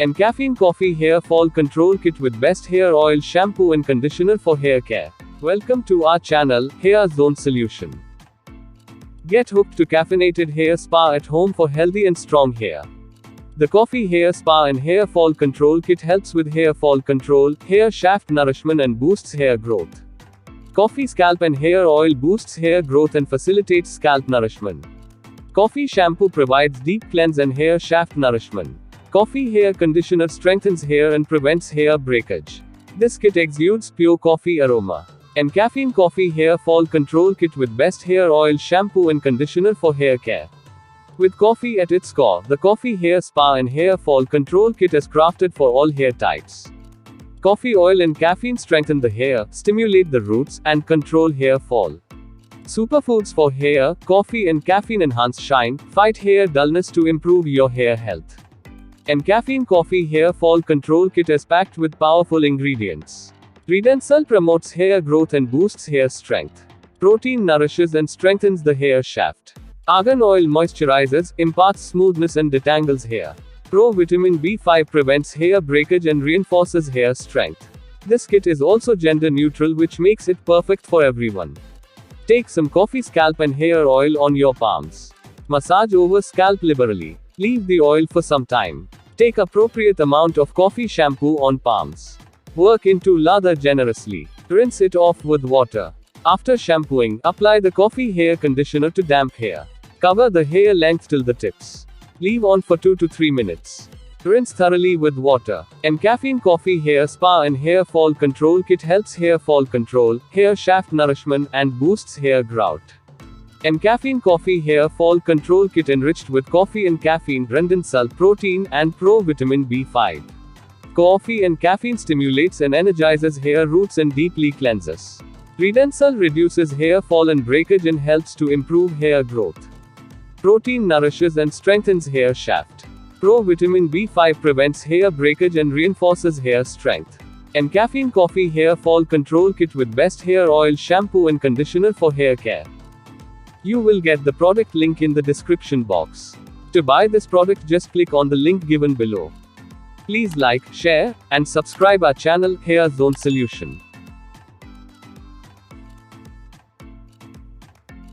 mCaffeine Coffee Hair Fall Control Kit with best hair oil, shampoo and conditioner for hair care. Welcome to our channel, Hair Zone Solution. Get hooked to caffeinated hair spa at home for healthy and strong hair. The Coffee Hair Spa and Hair Fall Control Kit helps with hair fall control, hair shaft nourishment and boosts hair growth. Coffee Scalp and Hair Oil boosts hair growth and facilitates scalp nourishment. Coffee Shampoo provides deep cleanse and hair shaft nourishment. Coffee Hair Conditioner strengthens hair and prevents hair breakage. This kit exudes pure coffee aroma. mCaffeine Coffee Hair Fall Control Kit with best hair oil, shampoo and conditioner for hair care. With coffee at its core, the Coffee Hair Spa and Hair Fall Control Kit is crafted for all hair types. Coffee oil and caffeine strengthen the hair, stimulate the roots, and control hair fall. Superfoods for hair, coffee and caffeine enhance shine, fight hair dullness to improve your hair health. mCaffeine Coffee Hair Fall Control Kit is packed with powerful ingredients. Redensol promotes hair growth and boosts hair strength. Protein nourishes and strengthens the hair shaft. Argan oil moisturizes, imparts smoothness and detangles hair. Vitamin B5 prevents hair breakage and reinforces hair strength. This kit is also gender neutral, which makes it perfect for everyone. Take some coffee scalp and hair oil on your palms. Massage over scalp liberally. Leave the oil for some time. Take appropriate amount of coffee shampoo on palms. Work into lather generously. Rinse it off with water. After shampooing, apply the coffee hair conditioner to damp hair. Cover the hair length till the tips. Leave on for 2 to 3 minutes. Rinse thoroughly with water. mCaffeine Coffee Hair Spa and Hair Fall Control Kit helps hair fall control, hair shaft nourishment, and boosts hair growth. mCaffeine Coffee Hair Fall Control Kit enriched with coffee and caffeine, redensol, protein, and vitamin B5. Coffee and caffeine stimulates and energizes hair roots and deeply cleanses. Redensol reduces hair fall and breakage and helps to improve hair growth. Protein nourishes and strengthens hair shaft. Vitamin B5 prevents hair breakage and reinforces hair strength. mCaffeine Coffee Hair Fall Control Kit with best hair oil, shampoo and conditioner for hair care. You will get the product link in the description box. To buy this product, just click on the link given below. Please like, share, and subscribe our channel, Hair Zone Solution.